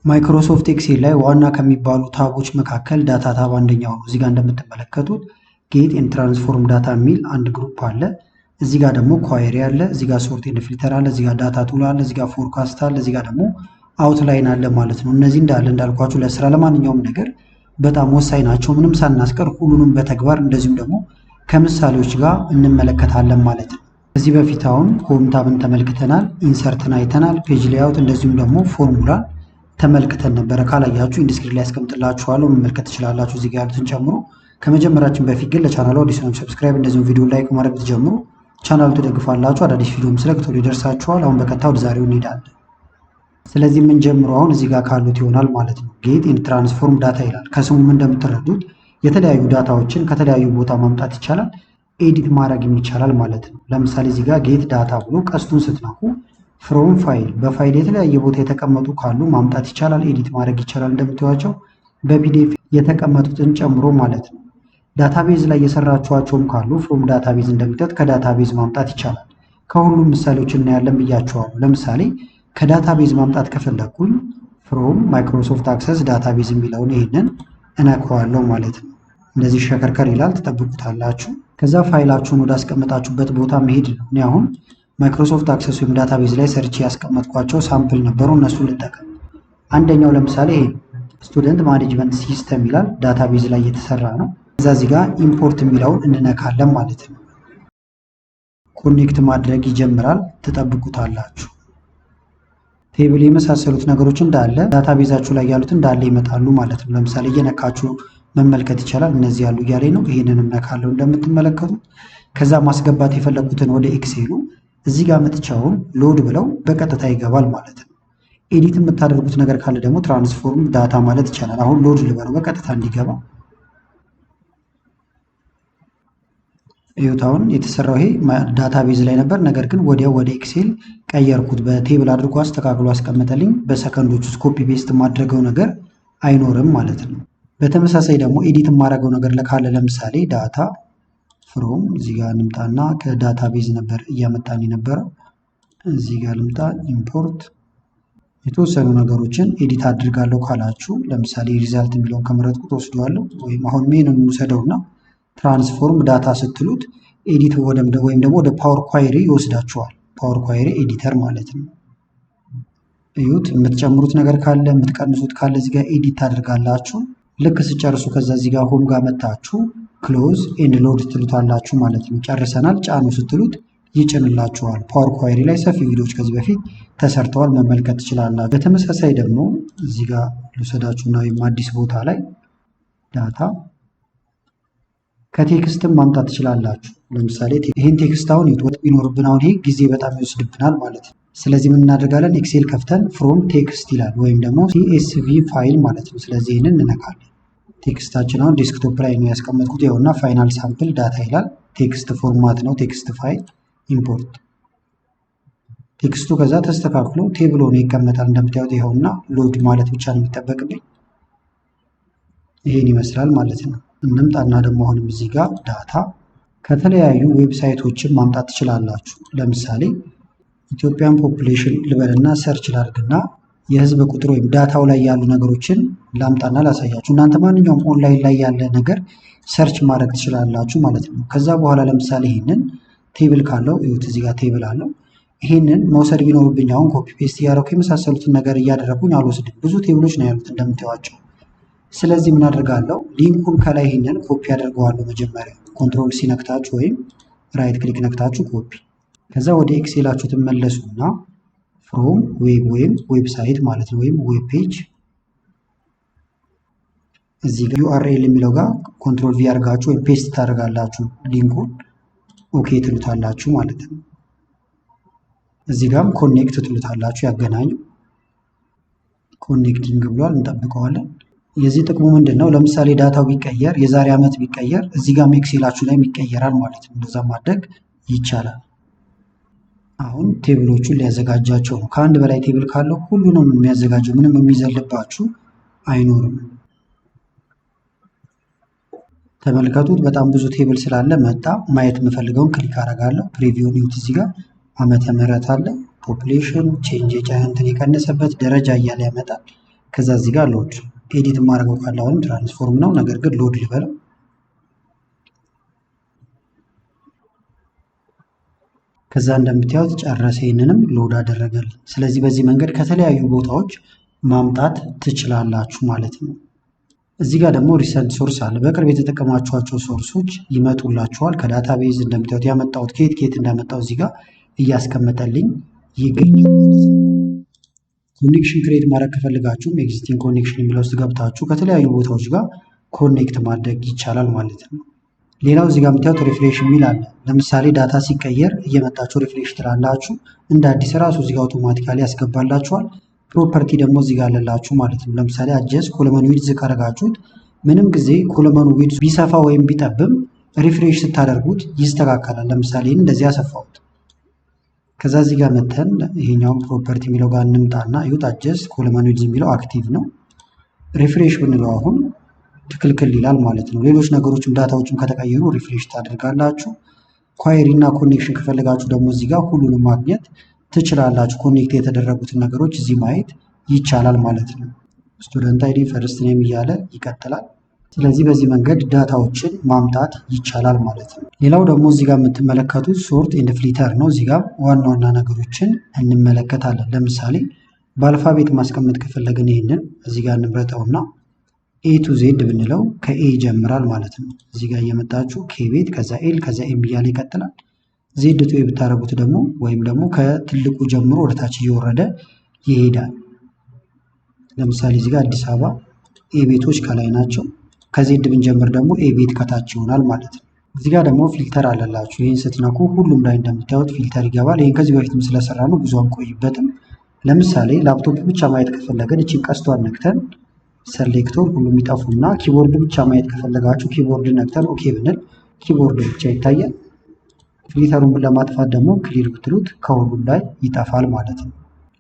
ማይክሮሶፍት ኤክሴል ላይ ዋና ከሚባሉ ታቦች መካከል ዳታ ታብ አንደኛው ነው። እዚጋ እንደምትመለከቱት ጌት ኤንድ ትራንስፎርም ዳታ የሚል አንድ ግሩፕ አለ። እዚጋ ደግሞ ኳየሪ አለ፣ እዚጋ ሶርት ኤንድ ፊልተር አለ፣ እዚጋ ዳታ ቱል አለ፣ እዚጋ ፎርካስት አለ፣ እዚጋ ደግሞ አውትላይን አለ ማለት ነው። እነዚህ እንዳልኳችሁ ለስራ ለማንኛውም ነገር በጣም ወሳኝ ናቸው። ምንም ሳናስቀር ሁሉንም በተግባር እንደዚሁም ደግሞ ከምሳሌዎች ጋር እንመለከታለን ማለት ነው። ከዚህ በፊት አሁን ሆም ታብን ተመልክተናል፣ ኢንሰርትን አይተናል፣ ፔጅ ሌአውት እንደዚሁም ደግሞ ፎርሙላን ተመልክተን ነበረ። ካላያችሁ ኢንዲስክሪፕሽን ላይ ያስቀምጥላችኋለሁ መመልከት ትችላላችሁ እዚህ ጋር ያሉትን ጨምሮ። ከመጀመራችን በፊት ግን ለቻናሉ አዲስ ነው ሰብስክራይብ እንደዚሁም ቪዲዮ ላይክ ማድረግ ትጀምሩ ቻናሉ ትደግፋላችሁ። አዳዲስ ቪዲዮም ስለቅ ቶሎ ይደርሳችኋል። አሁን በቀጥታ ወደ ዛሬው እንሄዳለን። ስለዚህ የምንጀምረው አሁን እዚህ ጋር ካሉት ይሆናል ማለት ነው። ጌት ኤንድ ትራንስፎርም ዳታ ይላል። ከስሙም እንደምትረዱት የተለያዩ ዳታዎችን ከተለያዩ ቦታ ማምጣት ይቻላል፣ ኤዲት ማድረግ ይቻላል ማለት ነው። ለምሳሌ እዚህ ጋር ጌት ዳታ ብሎ ቀስቱን ስትነኩ ፍሮም ፋይል በፋይል የተለያየ ቦታ የተቀመጡ ካሉ ማምጣት ይቻላል፣ ኤዲት ማድረግ ይቻላል። እንደምታዩቸው በፒዲኤፍ የተቀመጡትን ጨምሮ ማለት ነው። ዳታቤዝ ላይ የሰራችኋቸውም ካሉ ፍሮም ዳታቤዝ እንደምታዩት ከዳታቤዝ ማምጣት ይቻላል። ከሁሉም ምሳሌዎች እናያለን ብያቸዋለሁ። ለምሳሌ ከዳታቤዝ ማምጣት ከፈለኩኝ ፍሮም ማይክሮሶፍት አክሰስ ዳታቤዝ የሚለውን ይሄንን እነካዋለሁ ማለት ነው። እንደዚህ ሸከርከር ይላል፣ ትጠብቁታላችሁ። ከዛ ፋይላችሁን ወደ አስቀመጣችሁበት ቦታ መሄድ ነው። እኔ አሁን ማይክሮሶፍት አክሰስ ወይም ዳታቤዝ ላይ ሰርች ያስቀመጥኳቸው ሳምፕል ነበሩ፣ እነሱን ልጠቀም። አንደኛው ለምሳሌ ስቱደንት ማኔጅመንት ሲስተም ይላል፣ ዳታቤዝ ላይ የተሰራ ነው። እዛ እዚህ ጋር ኢምፖርት የሚለውን እንነካለን ማለት ነው። ኮኔክት ማድረግ ይጀምራል፣ ትጠብቁታላችሁ። ቴብል የመሳሰሉት ነገሮች እንዳለ ዳታቤዛችሁ ላይ ያሉት እንዳለ ይመጣሉ ማለት ነው። ለምሳሌ እየነካችሁ መመልከት ይቻላል። እነዚህ ያሉ እያለ ነው። ይሄንን እነካለሁ እንደምትመለከቱት። ከዛ ማስገባት የፈለጉትን ወደ ኤክሴሉ እዚህ ጋር መጥቻውን ሎድ ብለው በቀጥታ ይገባል ማለት ነው። ኤዲት የምታደርጉት ነገር ካለ ደግሞ ትራንስፎርም ዳታ ማለት ይቻላል። አሁን ሎድ ልበለው በቀጥታ እንዲገባ። ይሁታውን የተሰራው ይሄ ዳታቤዝ ላይ ነበር፣ ነገር ግን ወዲያው ወደ ኤክሴል ቀየርኩት። በቴብል አድርጎ አስተካክሎ አስቀመጠልኝ። በሰከንዶች ውስጥ ኮፒ ፔስት የማድረገው ነገር አይኖርም ማለት ነው። በተመሳሳይ ደግሞ ኤዲት የማደርገው ነገር ካለ ለምሳሌ ዳታ ፍሮም እዚህ ጋር ልምጣና ከዳታቤዝ ነበር እያመጣን የነበረው። እዚህ ጋር ልምጣ፣ ኢምፖርት የተወሰኑ ነገሮችን ኤዲት አድርጋለሁ ካላችሁ ለምሳሌ ሪዛልት የሚለውን ከመረጥኩት ወስደዋለሁ። ወይም አሁን ሜኑን እንውሰደውና ትራንስፎርም ዳታ ስትሉት ኤዲት ወይም ደግሞ ወደ ፓወር ኳይሪ ይወስዳችኋል። ፓወር ኳይሪ ኤዲተር ማለት ነው። እዩት። የምትጨምሩት ነገር ካለ የምትቀንሱት ካለ እዚህ ጋር ኤዲት ታደርጋላችሁ። ልክ ስጨርሱ ከዛ እዚህ ጋር ሆም ጋር መታችሁ ክሎዝ ኤንድ ሎድ ትሉታላችሁ ማለት ነው። ጨርሰናል ጫኑ ስትሉት ይጭንላችኋል። ፓወር ኳይሪ ላይ ሰፊ ቪዲዮዎች ከዚህ በፊት ተሰርተዋል፣ መመልከት ትችላላችሁ። በተመሳሳይ ደግሞ እዚህ ጋር ልውሰዳችሁና ወይም አዲስ ቦታ ላይ ዳታ ከቴክስትም ማምጣት ትችላላችሁ። ለምሳሌ ይህን ቴክስት አሁን ይወጥ ቢኖርብን አሁን ይሄ ጊዜ በጣም ይወስድብናል ማለት ነው። ስለዚህ ምን እናደርጋለን? ኤክሴል ከፍተን ፍሮም ቴክስት ይላል ወይም ደግሞ ሲኤስቪ ፋይል ማለት ነው። ስለዚህ ይህንን እንነካለን። ቴክስታችን አሁን ዴስክቶፕ ላይ ነው ያስቀመጥኩት። ይኸውና ፋይናል ሳምፕል ዳታ ይላል። ቴክስት ፎርማት ነው፣ ቴክስት ፋይል ኢምፖርት። ቴክስቱ ከዛ ተስተካክሎ ቴብል ሆኖ ይቀመጣል። እንደምታዩት ይኸውና ሎድ ማለት ብቻ ነው የሚጠበቅብኝ። ይሄን ይመስላል ማለት ነው። እንምጣና ደግሞ አሁንም እዚህ ጋር ዳታ ከተለያዩ ዌብሳይቶችን ማምጣት ትችላላችሁ። ለምሳሌ ኢትዮጵያን ፖፑሌሽን ልበልና ሰርች ላድርግና የህዝብ ቁጥር ወይም ዳታው ላይ ያሉ ነገሮችን ላምጣና ላሳያችሁ። እናንተ ማንኛውም ኦንላይን ላይ ያለ ነገር ሰርች ማድረግ ትችላላችሁ ማለት ነው። ከዛ በኋላ ለምሳሌ ይሄንን ቴብል ካለው እዩት፣ እዚህ ጋር ቴብል አለው። ይሄንን መውሰድ ቢኖርብኝ አሁን ኮፒ ፔስት እያደረኩ የመሳሰሉትን ነገር እያደረጉኝ አልወስድም። ብዙ ቴብሎች ነው ያሉት እንደምታዩዋቸው። ስለዚህ ምን አደርጋለሁ? ሊንኩን ከላይ ይሄንን ኮፒ አደርገዋለሁ። መጀመሪያ ኮንትሮል ሲ ነክታችሁ ወይም ራይት ክሊክ ነክታችሁ ኮፒ። ከዛ ወደ ኤክሴላችሁ ትመለሱና ፍሮም ዌብ ወይም ዌብሳይት ማለት ነው ወይም ዌብ ፔጅ እዚህ ጋር ዩአርኤል የሚለው ጋር ኮንትሮል ቪ አድርጋችሁ ወይም ፔስት ታደርጋላችሁ። ሊንኩን ኦኬ ትሉታላችሁ ማለት ነው። እዚህ ጋርም ኮኔክት ትሉታላችሁ። ያገናኙ ኮኔክቲንግ ብሏል፣ እንጠብቀዋለን። የዚህ ጥቅሙ ምንድን ነው? ለምሳሌ ዳታው ቢቀየር የዛሬ ዓመት ቢቀየር እዚህ ጋር ኤክሴላችሁ ላይ ይቀየራል ማለት ነው። እንደዛ ማድረግ ይቻላል። አሁን ቴብሎቹን ሊያዘጋጃቸው ነው። ከአንድ በላይ ቴብል ካለው ሁሉንም የሚያዘጋጀው፣ ምንም የሚዘልባችሁ አይኖርም። ተመልከቱት። በጣም ብዙ ቴብል ስላለ መጣ። ማየት የምፈልገውን ክሊክ አደርጋለሁ። ፕሪቪውን ዩት እዚህ ጋር ዓመተ ምህረት አለ፣ ፖፑሌሽን ቼንጅ እንትን የቀነሰበት ደረጃ እያለ ያመጣል። ከዛ እዚህ ጋር ሎድ ኤዲት የማደርገው ካለ አሁን ትራንስፎርም ነው፣ ነገር ግን ሎድ ልበለው። ከዛ እንደምታዩት ጨረሰ፣ ይህንንም ሎድ አደረገልን። ስለዚህ በዚህ መንገድ ከተለያዩ ቦታዎች ማምጣት ትችላላችሁ ማለት ነው። እዚህ ጋር ደግሞ ሪሰንት ሶርስ አለ። በቅርብ የተጠቀማችኋቸው ሶርሶች ይመጡላችኋል ከዳታቤዝ። እንደምታዩት ያመጣሁት ከየት እንዳመጣው እዚህ ጋር እያስቀመጠልኝ ይገኛል። ኮኔክሽን ክሬት ማድረግ ከፈልጋችሁም ኤግዚስቲንግ ኮኔክሽን የሚለው ውስጥ ገብታችሁ ከተለያዩ ቦታዎች ጋር ኮኔክት ማድረግ ይቻላል ማለት ነው። ሌላው እዚህ ጋር የምታዩት ሪፍሬሽ የሚል አለ። ለምሳሌ ዳታ ሲቀየር እየመጣችሁ ሪፍሬሽ ትላላችሁ፣ እንደ አዲስ ራሱ እዚህ ጋር አውቶማቲካሊ ያስገባላችኋል። ፕሮፐርቲ ደግሞ እዚህ ጋር አለላችሁ ማለት ነው። ለምሳሌ አጀስት ኮለመን ዊድዝ ካረጋችሁት ምንም ጊዜ ኮለመኑ ዊድዝ ቢሰፋ ወይም ቢጠብም ሪፍሬሽ ስታደርጉት ይስተካከላል። ለምሳሌ እንደዚህ ያሰፋሁት። ከዛ እዚህ ጋር መተን ይሄኛውን ፕሮፐርቲ የሚለው ጋር እንምጣና ይሁት አጀስት ኮለመን ዊድዝ የሚለው አክቲቭ ነው። ሪፍሬሽ ብንለው አሁን ትክክል ይላል ማለት ነው። ሌሎች ነገሮችም ዳታዎችም ከተቀየሩ ሪፍሬሽ ታደርጋላችሁ። ኳየሪ እና ኮኔክሽን ከፈለጋችሁ ደግሞ እዚህ ጋር ሁሉንም ማግኘት ትችላላችሁ። ኮኔክት የተደረጉትን ነገሮች እዚህ ማየት ይቻላል ማለት ነው። ስቱደንት አይዲ ፈርስት ኔም እያለ ይቀጥላል። ስለዚህ በዚህ መንገድ ዳታዎችን ማምጣት ይቻላል ማለት ነው። ሌላው ደግሞ እዚህ ጋር የምትመለከቱት ሶርት ኤንድ ፍሊተር ነው። እዚህ ጋር ዋና ዋና ነገሮችን እንመለከታለን። ለምሳሌ በአልፋቤት ማስቀመጥ ከፈለግን ይህንን እዚህ ጋር እንምረጠውና ኤ ቱ ዜድ ብንለው ከኤ ይጀምራል ማለት ነው። እዚህ ጋር እየመጣችሁ ኬ ቤት ከዛ ኤል ከዛ ኤም እያለ ይቀጥላል። ዜድ ቱ ኤ ብታደረጉት ደግሞ ወይም ደግሞ ከትልቁ ጀምሮ ወደታች እየወረደ ይሄዳል። ለምሳሌ እዚህ ጋር አዲስ አበባ ኤ ቤቶች ከላይ ናቸው። ከዜድ ብንጀምር ደግሞ ኤ ቤት ከታች ይሆናል ማለት ነው። እዚህ ጋር ደግሞ ፊልተር አለላችሁ። ይህን ስትነኩ ሁሉም ላይ እንደምታዩት ፊልተር ይገባል። ይህን ከዚህ በፊትም ስለሰራ ነው ብዙ አንቆይበትም። ለምሳሌ ላፕቶፕ ብቻ ማየት ከፈለገን እችን ቀስቷን ነክተን ሰሌክቶር ሁሉም ይጠፉና ኪቦርድ ብቻ ማየት ከፈለጋችሁ ኪቦርድ ነክተን ኦኬ ብንል ኪቦርድ ብቻ ይታያል። ፊልተሩን ለማጥፋት ደግሞ ክሊር ብትሉት ከሁሉም ላይ ይጠፋል ማለት ነው።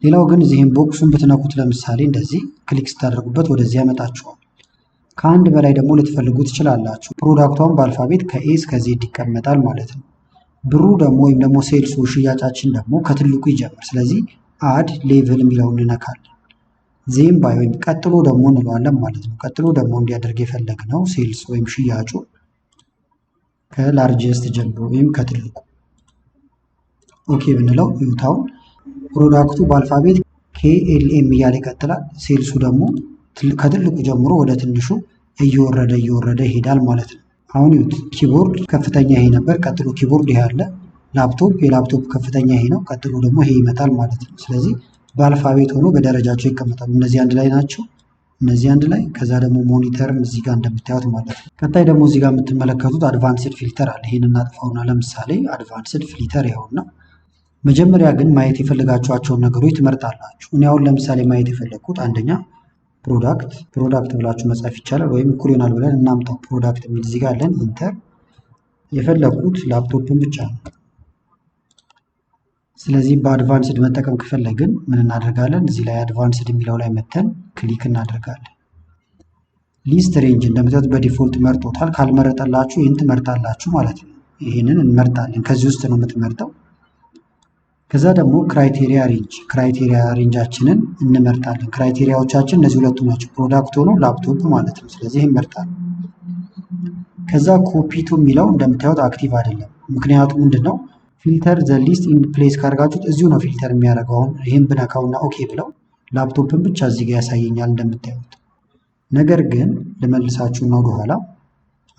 ሌላው ግን እዚህም ቦክሱን ብትነኩት ለምሳሌ እንደዚህ ክሊክ ስታደርጉበት ወደዚህ ያመጣችኋል። ከአንድ በላይ ደግሞ ልትፈልጉ ትችላላችሁ። ፕሮዳክቷን በአልፋቤት ከኤ እስከ ዜድ ይቀመጣል ማለት ነው። ብሩ ደግሞ ወይም ደግሞ ሴልሱ ሽያጫችን ደግሞ ከትልቁ ይጀምር። ስለዚህ አድ ሌቭል የሚለውን እንነካለን። ዜም ባይ ወይም ቀጥሎ ደግሞ እንለዋለን ማለት ነው። ቀጥሎ ደግሞ እንዲያደርግ የፈለግነው ሴልስ ወይም ሽያጩ ከላርጀስት ጀምሮ ወይም ከትልቁ ኦኬ ብንለው ይውታውን ፕሮዳክቱ በአልፋቤት KLM እያለ ይቀጥላል። ሴልሱ ደግሞ ከትልቁ ጀምሮ ወደ ትንሹ እየወረደ ይሄዳል ማለት ነው። አሁን ይሁት ኪቦርድ ከፍተኛ ይሄ ነበር፣ ቀጥሎ ኪቦርድ ይሄ አለ። ላፕቶፕ የላፕቶፕ ከፍተኛ ይሄ ነው፣ ቀጥሎ ደግሞ ይሄ ይመጣል ማለት ነው። ስለዚህ በአልፋቤት ሆኖ በደረጃቸው ይቀመጣሉ። እነዚህ አንድ ላይ ናቸው፣ እነዚህ አንድ ላይ። ከዛ ደግሞ ሞኒተርም እዚህ ጋር እንደምታዩት ማለት ነው። ቀጣይ ደግሞ እዚህ ጋር የምትመለከቱት አድቫንስድ ፊልተር አለ። ይህን እናጥፋውና ለምሳሌ አድቫንስድ ፊልተር ይኸውና። መጀመሪያ ግን ማየት የፈለጋችኋቸውን ነገሮች ትመርጣላችሁ። እኔ አሁን ለምሳሌ ማየት የፈለግኩት አንደኛ ፕሮዳክት ብላችሁ መጻፍ ይቻላል፣ ወይም እኩል ይሆናል ብለን እናምጣው። ፕሮዳክት የሚል እዚህ ጋር አለን። ኢንተር የፈለግኩት ላፕቶፕን ብቻ ነው። ስለዚህ በአድቫንስድ መጠቀም ከፈለግን ምን እናደርጋለን? እዚህ ላይ አድቫንስድ የሚለው ላይ መተን ክሊክ እናደርጋለን። ሊስት ሬንጅ እንደምታዩት በዲፎልት መርጦታል። ካልመረጠላችሁ ይህን ትመርጣላችሁ ማለት ነው። ይህንን እንመርጣለን። ከዚህ ውስጥ ነው የምትመርጠው። ከዛ ደግሞ ክራይቴሪያ ሬንጃችንን እንመርጣለን። ክራይቴሪያዎቻችን እነዚህ ሁለቱ ናቸው። ፕሮዳክት ሆኖ ላፕቶፕ ማለት ነው። ስለዚህ እንመርጣለን። ከዛ ኮፒቱ የሚለው እንደምታዩት አክቲቭ አይደለም። ምክንያቱ ምንድን ነው? ፊልተር ዘ ሊስት ኢን ፕሌስ ካደርጋችሁት እዚሁ ነው ፊልተር የሚያደርገው። አሁን ይህን ብነካውና ኦኬ ብለው ላፕቶፕን ብቻ እዚህ ጋር ያሳየኛል እንደምታዩት። ነገር ግን ልመልሳችሁና ወደኋላ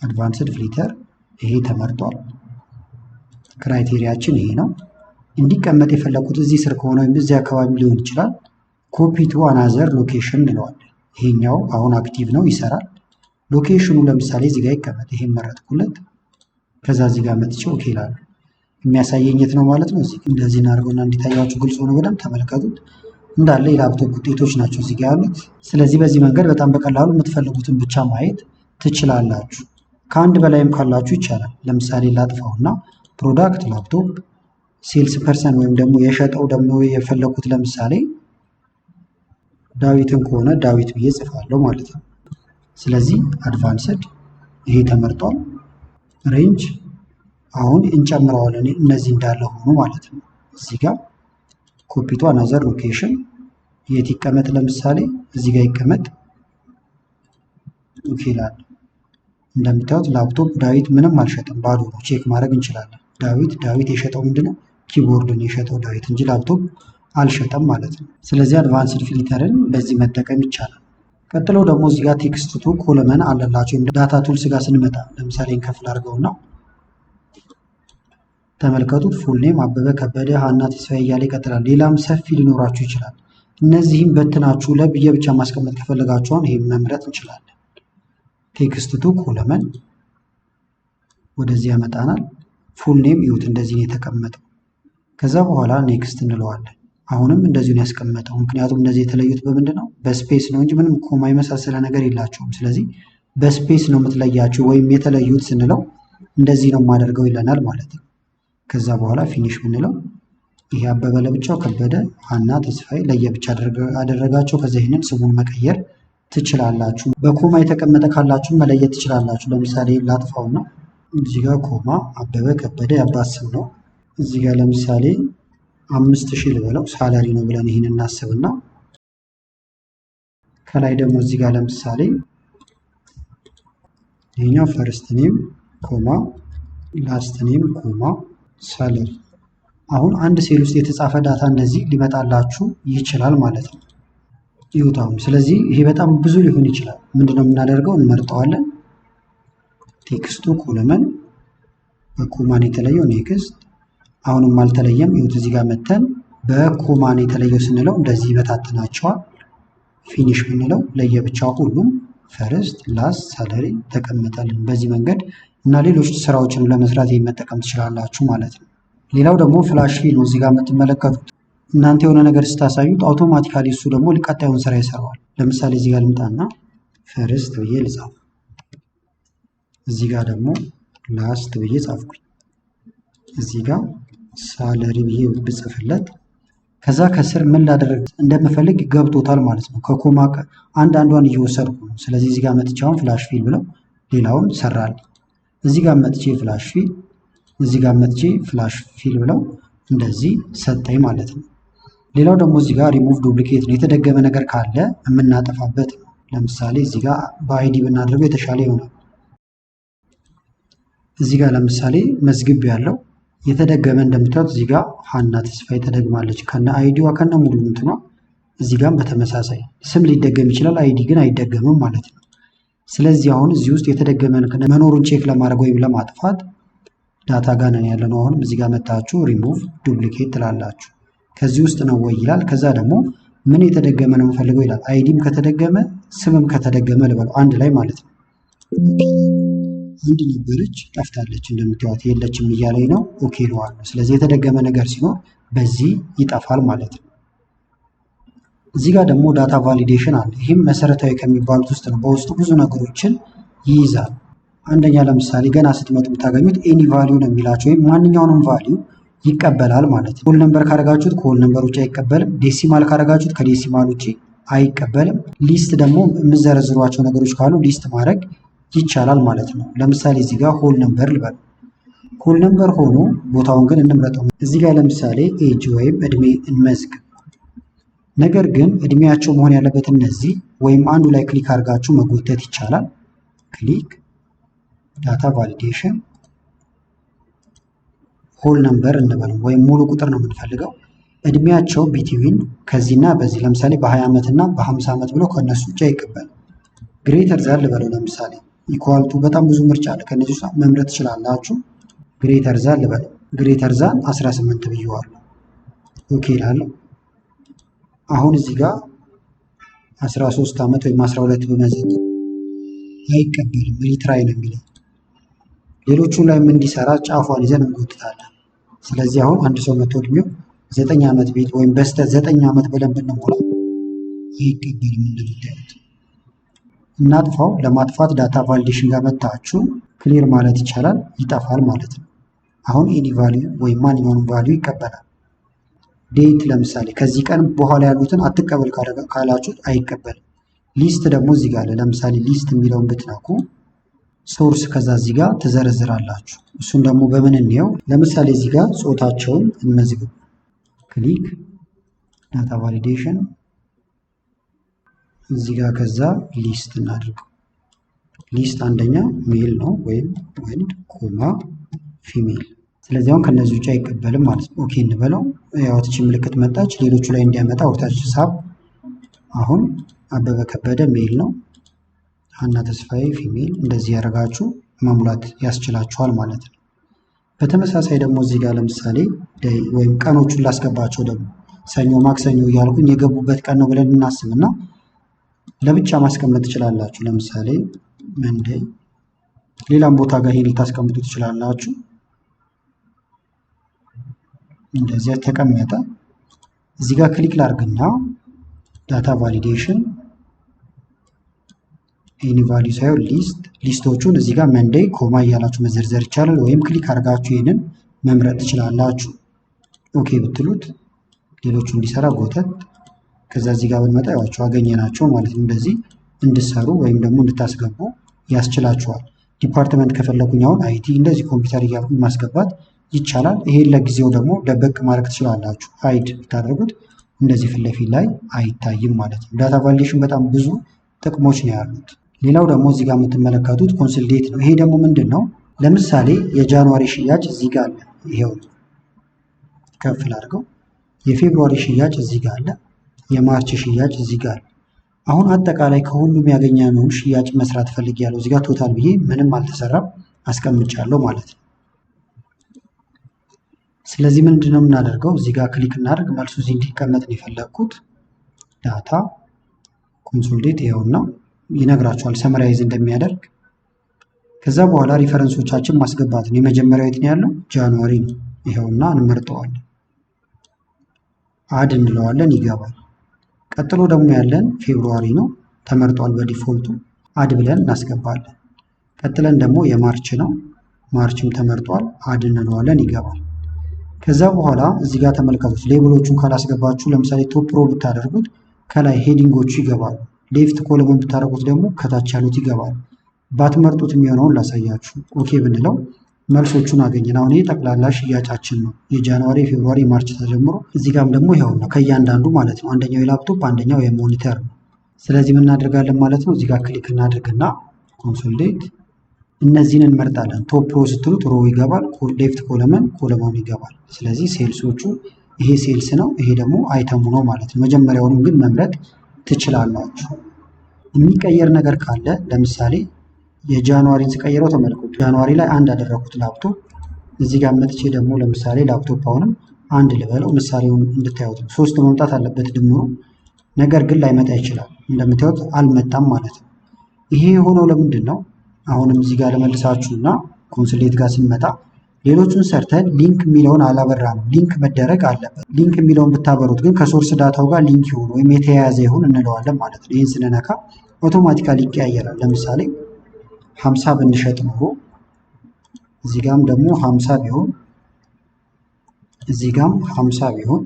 አድቫንስድ ፊልተር ይሄ ተመርጧል። ክራይቴሪያችን ይሄ ነው። እንዲቀመጥ የፈለኩት እዚህ ስር ከሆነ ወይም እዚህ አካባቢ ሊሆን ይችላል። ኮፒ ቱ አናዘር ሎኬሽን እንለዋለን። ይሄኛው አሁን አክቲቭ ነው፣ ይሰራል። ሎኬሽኑ ለምሳሌ እዚህ ጋር ይቀመጥ። ይሄን መረጥኩለት። ከዛ እዚህ ጋር መጥቼ ኦኬ እላለሁ። የሚያሳየኝ የት ነው ማለት ነው። እዚህ እንደዚህ እናደርገውና እንዲታያችሁ ግልጽ ሆኖ በደንብ ተመልከቱት። እንዳለ የላፕቶፕ ውጤቶች ናቸው እዚህ ጋር ያሉት። ስለዚህ በዚህ መንገድ በጣም በቀላሉ የምትፈልጉትን ብቻ ማየት ትችላላችሁ። ከአንድ በላይም ካላችሁ ይቻላል። ለምሳሌ ላጥፋውና ፕሮዳክት ላፕቶፕ ሴልስ ፐርሰን ወይም ደግሞ የሸጠው ደግሞ የፈለኩት ለምሳሌ ዳዊትን ከሆነ ዳዊት ብዬ ጽፋለሁ ማለት ነው። ስለዚህ አድቫንስድ ይሄ ተመርጧል። ሬንጅ አሁን እንጨምረዋለን እነዚህ እንዳለ ሆኖ ማለት ነው። እዚህ ጋር ኮፒ ቱ አናዘር ሎኬሽን የት ይቀመጥ? ለምሳሌ እዚህ ጋር ይቀመጥ። ኦኬ ላል እንደምታዩት ላፕቶፕ ዳዊት ምንም አልሸጠም፣ ባዶ ነው። ቼክ ማድረግ እንችላለን። ዳዊት የሸጠው ምንድነው? ኪቦርድን የሸጠው ዳዊት እንጂ ላፕቶፕ አልሸጠም ማለት ነው። ስለዚህ አድቫንስድ ፊልተርን በዚህ መጠቀም ይቻላል። ቀጥለው ደግሞ እዚህ ጋር ቴክስት ቱ ኮለመን አለላቸው። ዳታ ቱልስ ጋር ስንመጣ ለምሳሌ እንከፍል አድርገውና ተመልከቱት። ፉል ኔም አበበ ከበደ፣ ሀና ተስፋዬ እያለ ይቀጥላል። ሌላም ሰፊ ሊኖራችሁ ይችላል። እነዚህም በትናችሁ ለብቻ ማስቀመጥ ከፈለጋችኋን ይሄን መምረጥ እንችላለን። ቴክስት ቱ ኮለመን ወደዚህ ያመጣናል። ፉል ኔም ይሁት እንደዚህ ነው የተቀመጠው። ከዛ በኋላ ኔክስት እንለዋለን። አሁንም እንደዚሁ ነው ያስቀመጠው። ምክንያቱም እነዚህ የተለዩት በምንድን ነው? በስፔስ ነው እንጂ ምንም ኮማ የመሳሰለ ነገር የላቸውም። ስለዚህ በስፔስ ነው የምትለያቸው ወይም የተለዩት ስንለው እንደዚህ ነው የማደርገው ይለናል ማለት ነው። ከዛ በኋላ ፊኒሽ ብንለው ይሄ አበበ ለብቻው፣ ከበደ፣ ሀና፣ ተስፋዬ ለየብቻ አደረጋቸው። ከዛ ይህንን ስሙን መቀየር ትችላላችሁ። በኮማ የተቀመጠ ካላችሁ መለየት ትችላላችሁ። ለምሳሌ ላጥፋውና እዚህ ጋር ኮማ አበበ ከበደ የአባት ስም ነው። እዚህ ጋር ለምሳሌ 5000 ልበለው ሳላሪ ነው ብለን ይህን እናስብና ከላይ ደግሞ እዚህ ጋር ለምሳሌ ይሄኛው ፈርስት ኔም ኮማ ላስት ኔም ኮማ ሳለሪ። አሁን አንድ ሴል ውስጥ የተጻፈ ዳታ እንደዚህ ሊመጣላችሁ ይችላል ማለት ነው። ይውታው። ስለዚህ ይሄ በጣም ብዙ ሊሆን ይችላል። ምንድነው የምናደርገው? እንመርጠዋለን። ቴክስቱ ኮለመን በኮማን የተለየው ኔክስት። አሁንም አልተለየም። ይሁት እዚህ ጋር መተን በኮማን የተለየው ስንለው እንደዚህ ይበታትናቸዋል። ፊኒሽ ብንለው ለየብቻው ሁሉም ፈርስት ላስት ሳለሪ ተቀመጠልን። በዚህ መንገድ እና ሌሎች ስራዎችን ለመስራት መጠቀም ትችላላችሁ ማለት ነው። ሌላው ደግሞ ፍላሽ ፊል ነው። እዚህ ጋር የምትመለከቱት እናንተ የሆነ ነገር ስታሳዩት አውቶማቲካሊ እሱ ደግሞ ቀጣዩን ስራ ይሰራዋል። ለምሳሌ እዚህ ጋር ልምጣና ፈርስት ብዬ ልጻፍ። እዚህ ጋር ደግሞ ላስት ብዬ ጻፍኩኝ። እዚህ ጋር ሳለሪ ብዬ ብጽፍለት ከዛ ከስር ምን ላደረግ እንደምፈልግ ገብቶታል ማለት ነው። ከኮማ አንዳንዷን እየወሰድኩ ነው። ስለዚህ እዚህ ጋር መጥቻውን ፍላሽ ፊል ብለው ሌላውን ሰራል። እዚህ ጋር መጥቼ ፍላሽ ፊል፣ እዚህ ጋር መጥቼ ፍላሽ ፊል ብለው እንደዚህ ሰጠኝ ማለት ነው። ሌላው ደግሞ እዚህ ጋር ሪሙቭ ዱፕሊኬት ነው። የተደገመ ነገር ካለ የምናጠፋበት ነው። ለምሳሌ እዚህ ጋር በአይዲ ብናደርገው የተሻለ ይሆናል። እዚህ ጋር ለምሳሌ መዝግብ ያለው የተደገመ እንደምታዩት እዚህ ጋር ሀና ተስፋዬ ተደግማለች ከነ አይዲዋ ከነ ሙሉ እንትኗ። እዚህ ጋር በተመሳሳይ ስም ሊደገም ይችላል፣ አይዲ ግን አይደገምም ማለት ነው። ስለዚህ አሁን እዚህ ውስጥ የተደገመ መኖሩን ቼክ ለማድረግ ወይም ለማጥፋት ዳታ ጋር ነን ያለነው። አሁንም እዚህ ጋር መታችሁ ሪሙቭ ዱፕሊኬት ትላላችሁ። ከዚህ ውስጥ ነው ወይ ይላል። ከዛ ደግሞ ምን የተደገመ ነው የምፈልገው ይላል። አይዲም ከተደገመ ስምም ከተደገመ ልበለው አንድ ላይ ማለት ነው። አንድ ነበረች ጠፍታለች፣ እንደምታዩት የለችም እያለኝ ነው። ኦኬ እለዋለሁ። ስለዚህ የተደገመ ነገር ሲኖር በዚህ ይጠፋል ማለት ነው። እዚህ ጋር ደግሞ ዳታ ቫሊዴሽን አለ። ይህም መሰረታዊ ከሚባሉት ውስጥ ነው። በውስጡ ብዙ ነገሮችን ይይዛል። አንደኛ ለምሳሌ ገና ስትመጡ የምታገኙት ኤኒ ቫሊዩ ነው የሚላቸው፣ ወይም ማንኛውንም ቫሊዩ ይቀበላል ማለት ነው። ሆል ነምበር ካደረጋችሁት ከሆል ነምበር ውጭ አይቀበልም። ዴሲማል ካደረጋችሁት ከዴሲማል ውጭ አይቀበልም። ሊስት ደግሞ የምዘረዝሯቸው ነገሮች ካሉ ሊስት ማድረግ ይቻላል ማለት ነው። ለምሳሌ እዚህ ጋር ሆል ነምበር ልበል። ሆል ነምበር ሆኖ ቦታውን ግን እንምረጠው። እዚህ ጋር ለምሳሌ ኤጅ ወይም እድሜ እንመዝግብ። ነገር ግን እድሜያቸው መሆን ያለበት እነዚህ ወይም አንዱ ላይ ክሊክ አድርጋችሁ መጎተት ይቻላል። ክሊክ ዳታ ቫሊዴሽን ሆል ነምበር እንበለው ወይም ሙሉ ቁጥር ነው የምንፈልገው። እድሜያቸው ቢትዊን ከዚህና በዚህ ለምሳሌ በ20 ዓመት እና በ50 ዓመት ብሎ ከነሱ ውጭ አይቀበል። ግሬተር ዛን ልበለው ለምሳሌ ኢኳልቱ በጣም ብዙ ምርጫ አለ። ከነዚህ ውስጥ መምረጥ ትችላላችሁ። ግሬተር ዛን ልበለው። ግሬተር ዛን 18 ብየዋለሁ። ኦኬ እላለሁ። አሁን እዚህ ጋር 13 ዓመት ወይም 12 በመዘግብ አይቀበልም። ሪትራይ ነው የሚለው። ሌሎቹ ላይም እንዲሰራ ጫፏን ይዘን እንጎትታለን። ስለዚህ አሁን አንድ ሰው መቶ እድሜው 9 ዓመት ቤት ወይም በስተ 9 ዓመት ብለን ብንሞላ አይቀበልም። እንደምታዩት እናጥፋው። ለማጥፋት ዳታ ቫሊዴሽን ጋር መታችሁ ክሊር ማለት ይቻላል። ይጠፋል ማለት ነው። አሁን ኤኒ ቫልዩ ወይም ማንኛውንም ቫልዩ ይቀበላል። ዴት ለምሳሌ ከዚህ ቀን በኋላ ያሉትን አትቀበል ካላችሁት አይቀበልም። ሊስት ደግሞ እዚህ ጋር አለ። ለምሳሌ ሊስት የሚለውን ብትነኩ ሶርስ ከዛ እዚህ ጋር ትዘረዝራላችሁ። እሱን ደግሞ በምን እንየው? ለምሳሌ እዚህ ጋር ጾታቸውን እንመዝግብ። ክሊክ ዳታ ቫሊዴሽን እዚህ ጋር ከዛ ሊስት እናድርገው። ሊስት አንደኛ ሜል ነው ወይም ወንድ ኮማ ፊሜል። ስለዚህ አሁን ከነዚህ ውጭ አይቀበልም ማለት ነው። ኦኬ እንበለው። ያው እቺ ምልክት መጣች። ሌሎቹ ላይ እንዲያመጣ ወርታች ሳብ። አሁን አበበ ከበደ ሜል ነው፣ ሀና ተስፋዬ ፊሜል። እንደዚህ ያደርጋችሁ መሙላት ያስችላችኋል ማለት ነው። በተመሳሳይ ደግሞ እዚህ ጋር ለምሳሌ ወይም ቀኖቹን ላስገባቸው ደግሞ ሰኞ ማክሰኞ እያልኩኝ የገቡበት ቀን ነው ብለን እናስብና ለብቻ ማስቀመጥ ትችላላችሁ። ለምሳሌ መንደይ፣ ሌላም ቦታ ጋር ይሄን ልታስቀምጡ ትችላላችሁ። እንደዚህ ተቀመጠ። እዚህ ጋር ክሊክ ላርግና ዳታ ቫሊዴሽን ኤኒ ቫልዩ ሳይሆን ሊስቶቹን እዚህ ጋር መንደይ ኮማ እያላችሁ መዘርዘር ይቻላል። ወይም ክሊክ አድርጋችሁ ይሄንን መምረጥ ትችላላችሁ። ኦኬ ብትሉት ሌሎቹ እንዲሰራ ጎተት። ከዛ እዚህ ጋር ብንመጣ ያዋቸው አገኘናቸው ማለት ነው። እንደዚህ እንድሰሩ ወይም ደግሞ እንድታስገቡ ያስችላችኋል። ዲፓርትመንት ከፈለኩኝ አሁን አይቲ እንደዚህ ኮምፒውተር እያልኩኝ ማስገባት ይቻላል። ይሄን ለጊዜው ደግሞ ደበቅ ማድረግ ትችላላችሁ። ሃይድ ብታደርጉት እንደዚህ ፊት ለፊት ላይ አይታይም ማለት ነው። ዳታ ቫሊዴሽን በጣም ብዙ ጥቅሞች ነው ያሉት። ሌላው ደግሞ እዚህ ጋር የምትመለከቱት ኮንሶሊዴት ነው። ይሄ ደግሞ ምንድን ነው? ለምሳሌ የጃንዋሪ ሽያጭ እዚህ ጋር አለ። ይሄው ከፍ ላድርገው። የፌብሩዋሪ ሽያጭ እዚህ ጋር አለ። የማርች ሽያጭ እዚህ ጋር አለ። አሁን አጠቃላይ ከሁሉም ያገኘነውን ሽያጭ መስራት ፈልጌያለሁ። እዚህ ጋር ቶታል ብዬ ምንም አልተሰራም አስቀምጫለሁ ማለት ነው። ስለዚህ ምንድን ነው የምናደርገው? እዚህ ጋር ክሊክ እናደርግ። መልሱ እዚህ እንዲቀመጥ ነው የፈለግኩት። ዳታ ኮንሶሊዴት ይኸውና ይነግራቸዋል ሰመራይዝ እንደሚያደርግ። ከዛ በኋላ ሪፈረንሶቻችን ማስገባት ነው። የመጀመሪያው የት ነው ያለው? ጃንዋሪ ነው። ይኸውና እንመርጠዋለን፣ አድ እንለዋለን፣ ይገባል። ቀጥሎ ደግሞ ያለን ፌብሩዋሪ ነው፣ ተመርጧል በዲፎልቱ። አድ ብለን እናስገባለን። ቀጥለን ደግሞ የማርች ነው፣ ማርችም ተመርጧል፣ አድ እንለዋለን፣ ይገባል። ከዛ በኋላ እዚህ ጋር ተመልከቱት። ሌብሎቹን ካላስገባችሁ ለምሳሌ ቶፕ ሮ ብታደርጉት ከላይ ሄዲንጎቹ ይገባሉ። ሌፍት ኮለሙን ብታደርጉት ደግሞ ከታች ያሉት ይገባሉ። ባትመርጡት የሚሆነውን ላሳያችሁ። ኦኬ ብንለው መልሶቹን አገኘን። አሁን ይህ ጠቅላላ ሽያጫችን ነው፣ የጃንዋሪ፣ ፌብሩዋሪ፣ ማርች ተጀምሮ እዚህ ጋርም ደግሞ ይኸው ነው ከእያንዳንዱ ማለት ነው። አንደኛው የላፕቶፕ አንደኛው የሞኒተር ነው። ስለዚህ ምን እናደርጋለን ማለት ነው? እዚህ ጋር ክሊክ እናድርግና ኮንሶሊዴት እነዚህን እንመርጣለን። ቶፕ ሮ ስትሉት ሮ ይገባል፣ ሌፍት ኮለመን ኮለማውን ይገባል። ስለዚህ ሴልሶቹ ይሄ ሴልስ ነው፣ ይሄ ደግሞ አይተሙ ነው ማለት ነው። መጀመሪያውንም ግን መምረጥ ትችላላችሁ። የሚቀየር ነገር ካለ ለምሳሌ የጃንዋሪን ስቀይረው ተመልከቱ። ጃንዋሪ ላይ አንድ ያደረኩት ላፕቶፕ እዚህ ጋር መጥቼ ደግሞ ለምሳሌ ላፕቶፕ አሁንም አንድ ልበለው፣ ምሳሌውን እንድታዩት ነው። 3 መምጣት አለበት ድምሩ፣ ነገር ግን ላይመጣ ይችላል። እንደምታዩት አልመጣም ማለት ነው። ይሄ የሆነው ለምንድን ነው? አሁንም እዚህ ጋር ለመልሳችሁና ኮንሶሊዴት ጋር ስንመጣ ሌሎቹን ሰርተን ሊንክ የሚለውን አላበራንም። ሊንክ መደረግ አለበት። ሊንክ የሚለውን ብታበሩት ግን ከሶርስ ዳታው ጋር ሊንክ ይሁን ወይም የተያያዘ ይሁን እንለዋለን ማለት ነው። ይህን ስንነካ አውቶማቲካሊ ይቀያየራል። ለምሳሌ 50 ብንሸጥ ኖሮ እዚህ ጋም ደግሞ 50 ቢሆን እዚህ ጋም 50 ቢሆን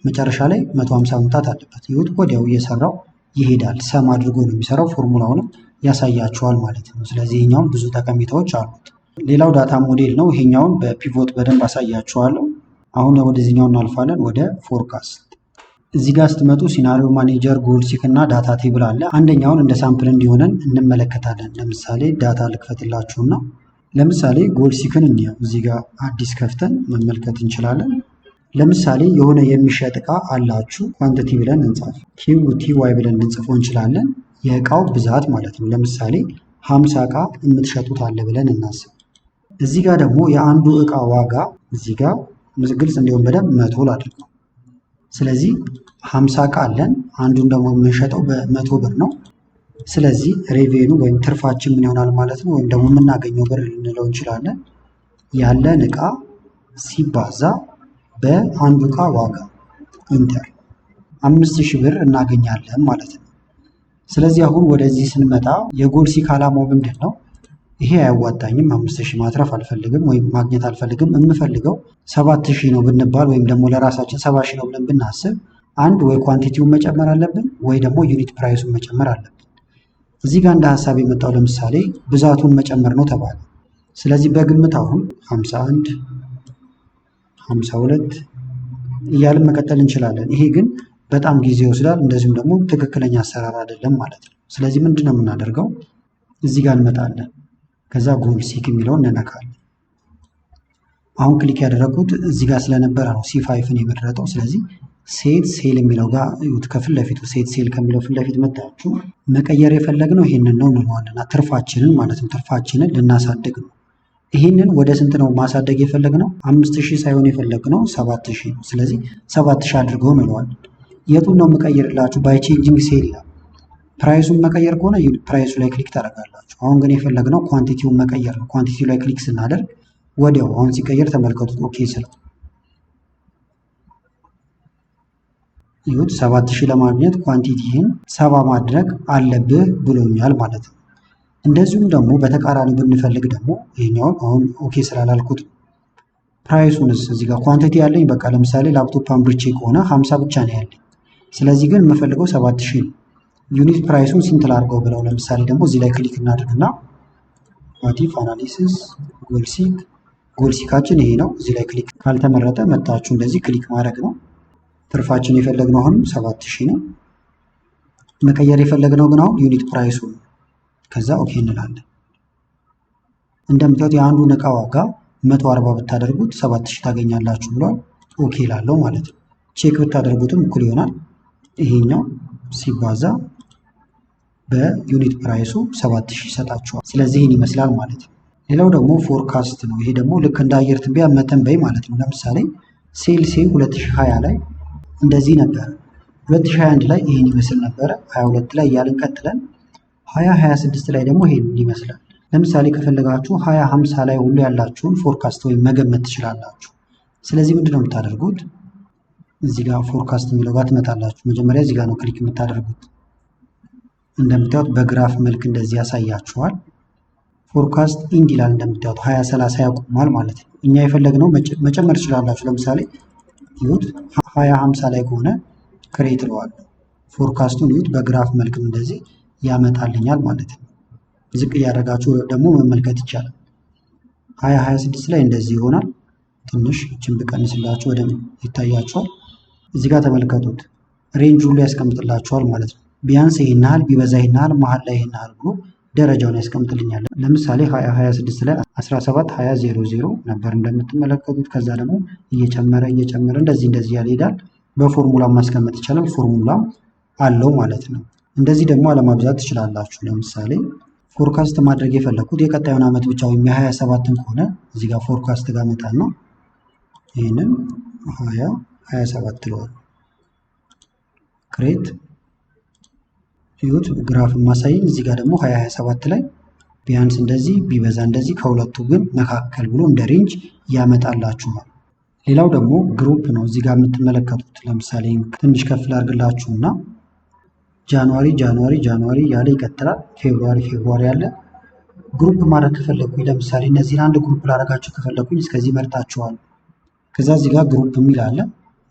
መጨረሻ ላይ 150 መምጣት አለበት። ይሁት ወዲያው እየሰራው ይሄዳል። ሰም አድርጎ ነው የሚሰራው። ፎርሙላውንም ያሳያችኋል ማለት ነው። ስለዚህ ይሄኛውን ብዙ ጠቀሜታዎች አሉት። ሌላው ዳታ ሞዴል ነው። ይሄኛውን በፒቮት በደንብ አሳያችኋለሁ። አሁን ወደዚህኛው እናልፋለን፣ ወደ ፎርካስት። እዚህ ጋር ስትመጡ ሲናሪዮ ማኔጀር፣ ጎል ሲክ እና ዳታ ቴብል አለ። አንደኛውን እንደ ሳምፕል እንዲሆነን እንመለከታለን። ለምሳሌ ዳታ ልክፈትላችሁና ለምሳሌ ጎል ሲክን እንየው። እዚህ ጋር አዲስ ከፍተን መመልከት እንችላለን። ለምሳሌ የሆነ የሚሸጥ እቃ አላችሁ፣ ኳንቲቲ ብለን እንጻፍ። QTY ብለን ልንጽፎ እንችላለን። የእቃው ብዛት ማለት ነው። ለምሳሌ 50 እቃ የምትሸጡት አለ ብለን እናስብ። እዚህ ጋር ደግሞ የአንዱ እቃ ዋጋ እዚህ ጋር ግልጽ እንዲሆን በደንብ 100 ላድርገው። ስለዚህ 50 እቃ አለን፣ አንዱን ደግሞ የምንሸጠው በ100 ብር ነው። ስለዚህ ሬቬኑ ወይም ትርፋችን ምን ይሆናል ማለት ነው? ወይም ደግሞ የምናገኘው ብር ልንለው እንችላለን። ያለን እቃ ሲባዛ በአንዱ እቃ ዋጋ ኢንተር 5000 ብር እናገኛለን ማለት ነው። ስለዚህ አሁን ወደዚህ ስንመጣ የጎል ሲክ ዓላማው ምንድን ነው? ይሄ አያዋጣኝም፣ 5000 ማትረፍ አልፈልግም ወይም ማግኘት አልፈልግም። የምፈልገው 7000 ነው ብንባል ወይም ደግሞ ለራሳችን 70000 ነው ብለን ብናስብ አንድ ወይ ኳንቲቲውን መጨመር አለብን ወይ ደግሞ ዩኒት ፕራይሱን መጨመር አለብን። እዚህ ጋር እንደ ሀሳብ የመጣው ለምሳሌ ብዛቱን መጨመር ነው ተባለ። ስለዚህ በግምት አሁን 51 52 እያልን መቀጠል እንችላለን። ይሄ ግን በጣም ጊዜ ይወስዳል። እንደዚሁም ደግሞ ትክክለኛ አሰራር አይደለም ማለት ነው። ስለዚህ ምንድን ነው የምናደርገው? እዚህ ጋር እንመጣለን። ከዛ ጎል ሲክ የሚለውን እንነካለን። አሁን ክሊክ ያደረጉት እዚህ ጋር ስለነበረ ነው C5ን የመረጠው። ስለዚህ ሴት ሴል የሚለው ጋር ከፊት ለፊቱ ሴት ሴል ከሚለው ፊት ለፊት መጣችሁ መቀየር የፈለግነው ይሄንን ነው እንለዋለን። ትርፋችንን ማለት ነው። ትርፋችንን ልናሳድግ ነው። ይህንን ወደ ስንት ነው ማሳደግ የፈለግነው? 5000 ሳይሆን የፈለግነው 7000 ነው። ስለዚህ 7000 አድርገው እንለዋለን። የቱን ነው የምቀይርላችሁ? ባይ ቼንጂንግ ሴል ይላል። ፕራይሱን መቀየር ከሆነ ፕራይሱ ላይ ክሊክ ታደርጋላችሁ። አሁን ግን የፈለግነው ኳንቲቲውን መቀየር ነው። ኳንቲቲው ላይ ክሊክ ስናደርግ ወዲያው አሁን ሲቀየር ተመልከቱት። ኦኬ ስለው ይሁት 7000 ለማግኘት ኳንቲቲህን 70 ማድረግ አለብህ ብሎኛል ማለት ነው። እንደዚሁም ደግሞ በተቃራኒ ብንፈልግ ደግሞ ይሄኛውን አሁን ኦኬ ስላላልኩት ፕራይሱንስ እዚህ ጋር ኳንቲቲ ያለኝ በቃ ለምሳሌ ላፕቶፕ አምርቼ ከሆነ 50 ብቻ ነው ያለኝ። ስለዚህ ግን የምፈልገው 7000 ነው። ዩኒት ፕራይሱን ስንት ላድርገው ብለው ለምሳሌ ደግሞ እዚህ ላይ ክሊክ እናድርግና ዋቲፍ አናሊሲስ ጎልሲካችን ይሄ ነው። እዚህ ላይ ክሊክ ካልተመረጠ መታችሁ እንደዚህ ክሊክ ማድረግ ነው። ትርፋችን የፈለግነው አሁን 7000 ነው። መቀየር የፈለግነው ግን አሁን ዩኒት ፕራይሱ ነው። ከዛ ኦኬ እንላለን። እንደምታዩት የአንዱን እቃ ዋጋ 140 ብታደርጉት 7000 ታገኛላችሁ ብሏል። ኦኬ ላለው ማለት ነው። ቼክ ብታደርጉትም እኩል ይሆናል። ይሄኛው ሲባዛ በዩኒት ፕራይሱ 7000 ይሰጣችኋል። ስለዚህ ይህን ይመስላል ማለት ነው። ሌላው ደግሞ ፎርካስት ነው። ይሄ ደግሞ ልክ እንደ አየር ትንበያ መተንበይ ማለት ነው። ለምሳሌ ሴልሴ 2020 ላይ እንደዚህ ነበረ። 2021 ላይ ይህን ይመስል ነበረ። 22 ላይ እያልን ቀጥለን 2026 ላይ ደግሞ ይሄን ይመስላል። ለምሳሌ ከፈለጋችሁ 2050 ላይ ሁሉ ያላችሁን ፎርካስት ወይም መገመት ትችላላችሁ። ስለዚህ ምንድነው የምታደርጉት? እዚህ ጋር ፎርካስት የሚለው ጋር ትመጣላችሁ። መጀመሪያ እዚህ ጋር ነው ክሊክ የምታደርጉት። እንደምታዩት በግራፍ መልክ እንደዚህ ያሳያችኋል። ፎርካስት ኢንድ ይላል። እንደምታዩት 2030 ያቆማል ማለት ነው። እኛ የፈለግነው መጨመር ትችላላችሁ። ለምሳሌ ይሁት 2050 ላይ ከሆነ ክሬት እለዋለሁ። ፎርካስቱን ይሁት በግራፍ መልክም እንደዚህ ያመጣልኛል ማለት ነው። ዝቅ እያደረጋችሁ ደግሞ መመልከት ይቻላል። 2026 ላይ እንደዚህ ይሆናል። ትንሽ እችን ብቀንስላችሁ ወደ ይታያችኋል። እዚህ ጋር ተመልከቱት። ሬንጅ ሁሉ ያስቀምጥላችኋል ማለት ነው። ቢያንስ ይሄን ያህል ቢበዛ ይሄን ያህል መሀል ላይ ይሄን ያህል ብሎ ደረጃውን ያስቀምጥልኛል። ለምሳሌ 2026 ላይ 172000 ነበር እንደምትመለከቱት። ከዛ ደግሞ እየጨመረ እንደዚህ ያለ ይሄዳል። በፎርሙላ ማስቀመጥ ይቻላል። ፎርሙላም አለው ማለት ነው። እንደዚህ ደግሞ አለማብዛት ትችላላችሁ። ለምሳሌ ፎርካስት ማድረግ የፈለኩት የቀጣዩን ዓመት ብቻ ወይም የ27ን ከሆነ እዚህ ጋር ፎርካስት ጋር መጣና ይህንን 2027 ትለዋል። ክሬት ይሁት ግራፍ ማሳየኝ። እዚህ ጋር ደግሞ 2027 ላይ ቢያንስ እንደዚህ ቢበዛ እንደዚህ ከሁለቱ ግን መካከል ብሎ እንደ ሬንጅ ያመጣላችኋል። ሌላው ደግሞ ግሩፕ ነው። እዚህ ጋር የምትመለከቱት ለምሳሌ ትንሽ ከፍ ላድርግላችሁና ጃንዋሪ ያለ ይቀጥላል። ፌብሩዋሪ ያለ ግሩፕ ማድረግ ከፈለኩኝ ለምሳሌ እነዚህን አንድ ግሩፕ ላደርጋቸው ከፈለኩኝ እስከዚህ መርጣቸዋል። ከዛ እዚህ ጋር ግሩፕ የሚል አለ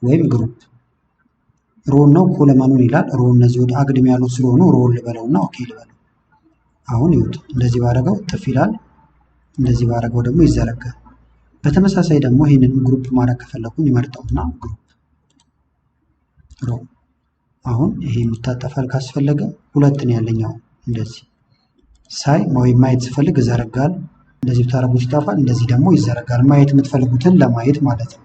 ወይም ግሩፕ ሮን ነው ኮለመኑን ይላል። ሮ እነዚህ ወደ አግድም ያሉት ስለሆኑ ሮን ልበለውና ኦኬ ልበለው። አሁን ይሁት እንደዚህ ባደረገው ጥፍ ይላል። እንደዚህ ባደረገው ደግሞ ይዘረጋል። በተመሳሳይ ደግሞ ይህንን ግሩፕ ማድረግ ከፈለኩኝ ይመርጠውና ግሩፕ ሮ አሁን ይሄ የሚታጠፋል ካስፈለገ ሁለት ነው ያለኝ። አሁን እንደዚህ ሳይ ወይም ማየት ስፈልግ ይዘረጋል። እንደዚህ ብታረጉት ይጠፋል። እንደዚህ ደግሞ ይዘረጋል። ማየት የምትፈልጉትን ለማየት ማለት ነው።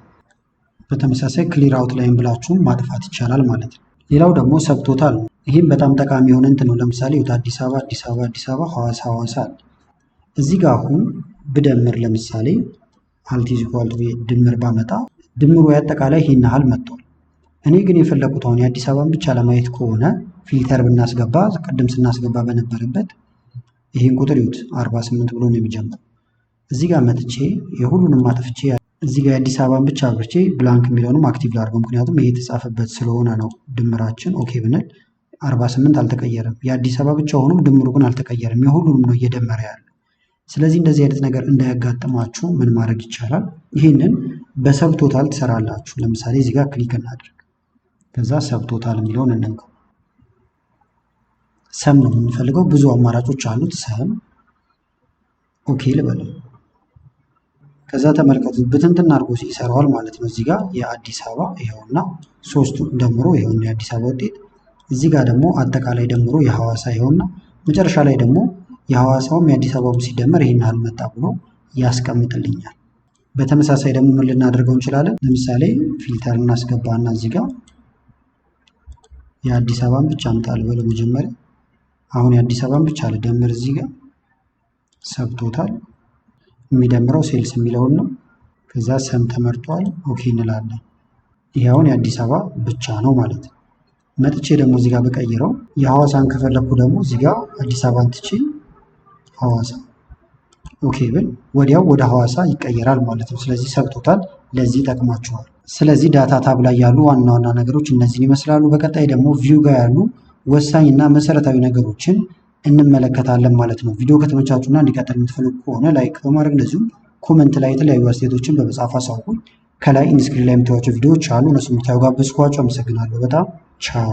በተመሳሳይ ክሊር አውት ላይም ብላችሁ ማጥፋት ይቻላል ማለት ነው። ሌላው ደግሞ ሰብቶታል ነው። ይህም በጣም ጠቃሚ የሆነ እንትን ነው። ለምሳሌ አዲስ አበባ፣ ሐዋሳ አለ። እዚህ ጋር አሁን ብደምር ለምሳሌ አልቲዝ ኢኳል ድምር ባመጣ ድምሩ ያጠቃላይ ይህን ያህል መጥቷል። እኔ ግን የፈለኩት አሁን የአዲስ አበባን ብቻ ለማየት ከሆነ ፊልተር ብናስገባ ቅድም ስናስገባ በነበረበት ይህን ቁጥር ይዩት 48 ብሎ ነው የሚጀምረው። እዚህ ጋር መጥቼ የሁሉንም አጥፍቼ እዚህ ጋር የአዲስ አበባን ብቻ አብርቼ ብላንክ የሚለውንም አክቲቭ ላድርገው። ምክንያቱም ይሄ የተጻፈበት ስለሆነ ነው። ድምራችን ኦኬ ብንል 48 አልተቀየረም። የአዲስ አበባ ብቻ ሆኖም ድምሩ ግን አልተቀየረም። የሁሉንም ነው እየደመረ ያለው። ስለዚህ እንደዚህ አይነት ነገር እንዳያጋጥማችሁ ምን ማድረግ ይቻላል? ይህንን በሰብ ቶታል ትሰራላችሁ። ለምሳሌ እዚህ ጋር ክሊክ እናድርግ። ከዛ ሰብ ቶታል የሚለውን እንንካው። ሰም ነው የምንፈልገው። ብዙ አማራጮች አሉት። ሰም ኦኬ ልበለው። ከዛ ተመልከቱት ብትንትን አድርጎ ይሰራዋል ማለት ነው። እዚህ ጋር የአዲስ አበባ ይኸውና ሶስቱ ደምሮ ይኸውና የአዲስ አበባ ውጤት፣ እዚህ ጋር ደግሞ አጠቃላይ ደምሮ የሐዋሳ ይኸውና፣ መጨረሻ ላይ ደግሞ የሐዋሳውም የአዲስ አበባውም ሲደመር ይሄን ያህል መጣ ብሎ ያስቀምጥልኛል። በተመሳሳይ ደግሞ ምን ልናደርገው እንችላለን? ለምሳሌ ፊልተር እናስገባና እዚህ ጋር የአዲስ አበባን ብቻ አምጣል ብሎ መጀመሪያ አሁን የአዲስ አበባን ብቻ ልደምር እዚህ ጋር ሰብቶታል። የሚደምረው ሴልስ የሚለውን ነው። ከዛ ሰም ተመርጧል ኦኬ እንላለን። ይሄ አሁን የአዲስ አበባ ብቻ ነው ማለት ነው። መጥቼ ደግሞ እዚህ ጋር በቀይረው የሐዋሳን ከፈለኩ ደግሞ እዚህ ጋር አዲስ አበባን ትቼ ሐዋሳ ኦኬ ብል ወዲያው ወደ ሐዋሳ ይቀየራል ማለት ነው። ስለዚህ ሰብቶታል። ለዚህ ይጠቅማችኋል። ስለዚህ ዳታ ታብ ላይ ያሉ ዋና ዋና ነገሮች እነዚህን ይመስላሉ። በቀጣይ ደግሞ ቪው ጋር ያሉ ወሳኝ እና መሰረታዊ ነገሮችን እንመለከታለን ማለት ነው። ቪዲዮ ከተመቻቹና እንዲቀጥል የምትፈልጉ ከሆነ ላይክ በማድረግ እንደዚሁም ኮመንት ላይ የተለያዩ አስተያየቶችን በመጻፍ አሳውቁኝ። ከላይ ኢንስክሪን ላይ የምታዩቸው ቪዲዮዎች አሉ። እነሱ የምታዩ ጋበዝኳቸው። አመሰግናለሁ በጣም ቻው።